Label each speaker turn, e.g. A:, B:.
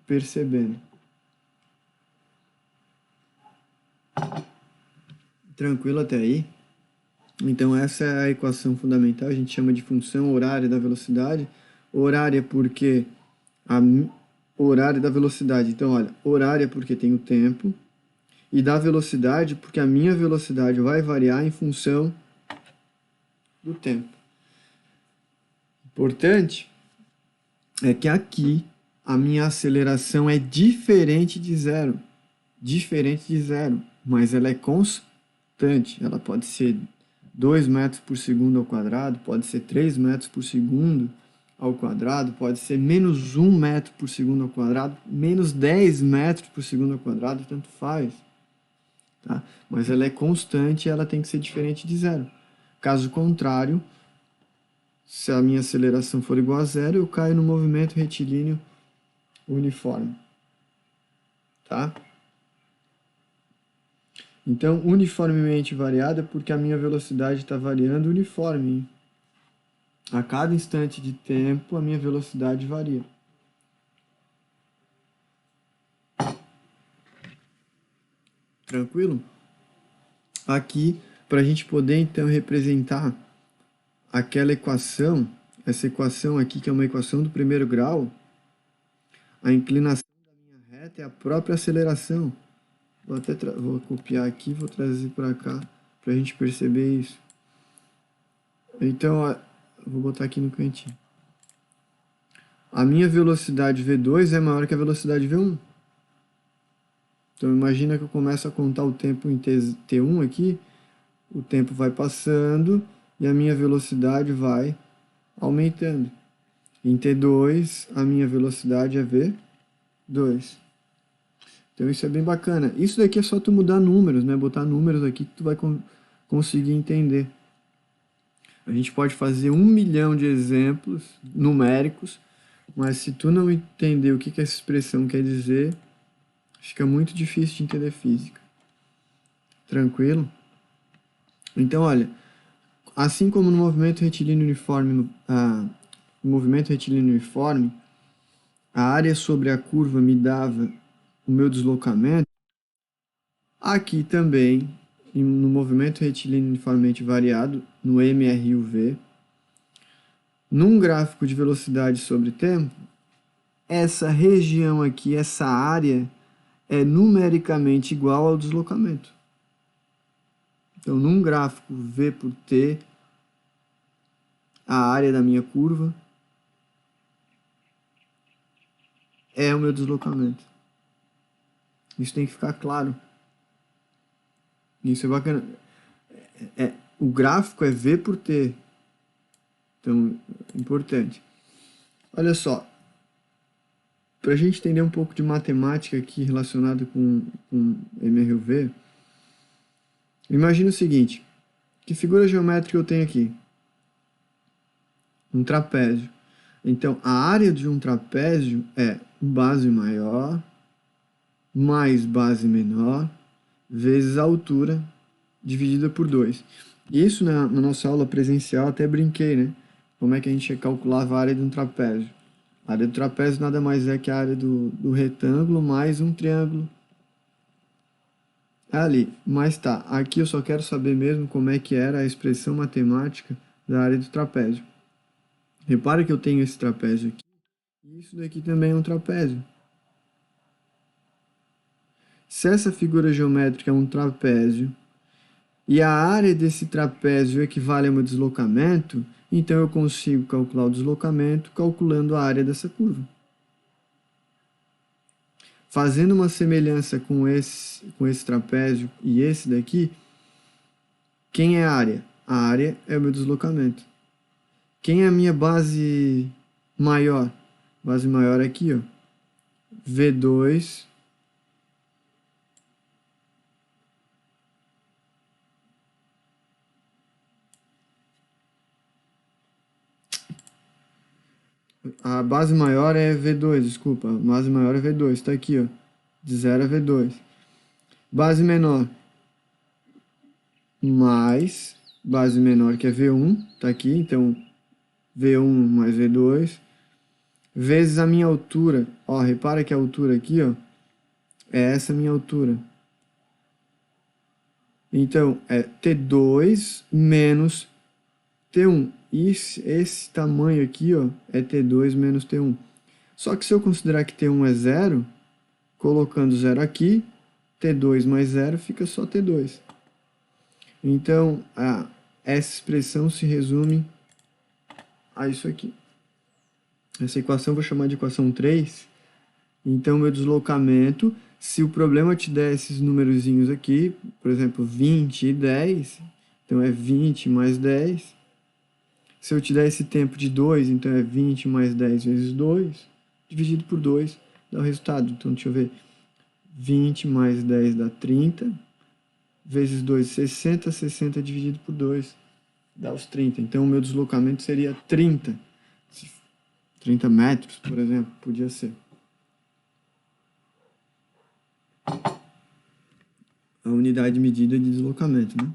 A: percebendo. Tranquilo até aí? Então essa é a equação fundamental, a gente chama de função horária da velocidade. Horária porque horária da velocidade. Então, olha, horária porque tem o tempo, e da velocidade porque a minha velocidade vai variar em função do tempo. Importante é que aqui a minha aceleração é diferente de zero. Diferente de zero, mas ela é constante. Ela pode ser 2 metros por segundo ao quadrado, pode ser 3 metros por segundo ao quadrado, pode ser menos 1 metro por segundo ao quadrado, menos 10 metros por segundo ao quadrado, tanto faz. Tá? Mas ela é constante e ela tem que ser diferente de zero. Caso contrário, se a minha aceleração for igual a zero, eu caio no movimento retilíneo uniforme. Tá? Então, uniformemente variada porque a minha velocidade está variando uniforme. A cada instante de tempo, a minha velocidade varia. Tranquilo? Aqui, para a gente poder, então, representar aquela equação, essa equação aqui, que é uma equação do primeiro grau, a inclinação da minha reta é a própria aceleração. Vou copiar aqui, vou trazer para cá, para a gente perceber isso. Então, vou botar aqui no cantinho. A minha velocidade V2 é maior que a velocidade V1. Então, imagina que eu começo a contar o tempo em T1 aqui, o tempo vai passando e a minha velocidade vai aumentando. Em T2, a minha velocidade é V2. Então, isso é bem bacana. Isso daqui é só tu mudar números, né? Botar números aqui que tu vai conseguir entender. A gente pode fazer 1 milhão de exemplos numéricos, mas se tu não entender o que essa expressão quer dizer, fica muito difícil de entender física. Tranquilo? Então, olha, assim como no movimento retilíneo uniforme, a área sobre a curva me dava o meu deslocamento, aqui também, no movimento retilíneo uniformemente variado, no MRUV, num gráfico de velocidade sobre tempo, essa região aqui, essa área, é numericamente igual ao deslocamento. Então, num gráfico V por T, a área da minha curva é o meu deslocamento. Isso tem que ficar claro. Isso é bacana. O gráfico é V por T. Então, importante. Olha só. Para a gente entender um pouco de matemática aqui relacionado com MRUV, imagina o seguinte. Que figura geométrica eu tenho aqui? Um trapézio. Então, a área de um trapézio é base maior mais base menor vezes a altura dividida por 2. Isso na nossa aula presencial até brinquei, né? Como é que a gente calculava a área de um trapézio? A área do trapézio nada mais é que a área do retângulo mais um triângulo ali. Mas tá, aqui eu só quero saber mesmo como é que era a expressão matemática da área do trapézio. Repara que eu tenho esse trapézio aqui. E isso daqui também é um trapézio. Se essa figura geométrica é um trapézio e a área desse trapézio equivale ao meu deslocamento, então eu consigo calcular o deslocamento calculando a área dessa curva. Fazendo uma semelhança com esse trapézio e esse daqui, quem é a área? A área é o meu deslocamento. Quem é a minha base maior? Base maior é aqui, ó. V2 a base maior é V2, desculpa. A base maior é V2, está aqui, ó. De 0 a V2. Base menor mais base menor que é V1, está aqui, então V1 mais V2, vezes a minha altura. Ó, repara que a altura aqui, ó, é essa minha altura. Então, é T2 menos T1. Esse tamanho aqui, ó, é T2 menos T1. Só que se eu considerar que T1 é zero, colocando zero aqui, T2 mais zero fica só T2. Então, essa expressão se resume a isso aqui. Essa equação eu vou chamar de equação 3. Então, meu deslocamento, se o problema te der esses numerozinhos aqui, por exemplo, 20 e 10, então é 20 mais 10. Se eu te der esse tempo de 2, então é 20 mais 10 vezes 2, dividido por 2, dá o resultado. Então, deixa eu ver. 20 mais 10 dá 30, vezes 2, 60, 60 dividido por 2, dá os 30. Então, o meu deslocamento seria 30. 30 metros, por exemplo, podia ser. A unidade de medida de deslocamento, né?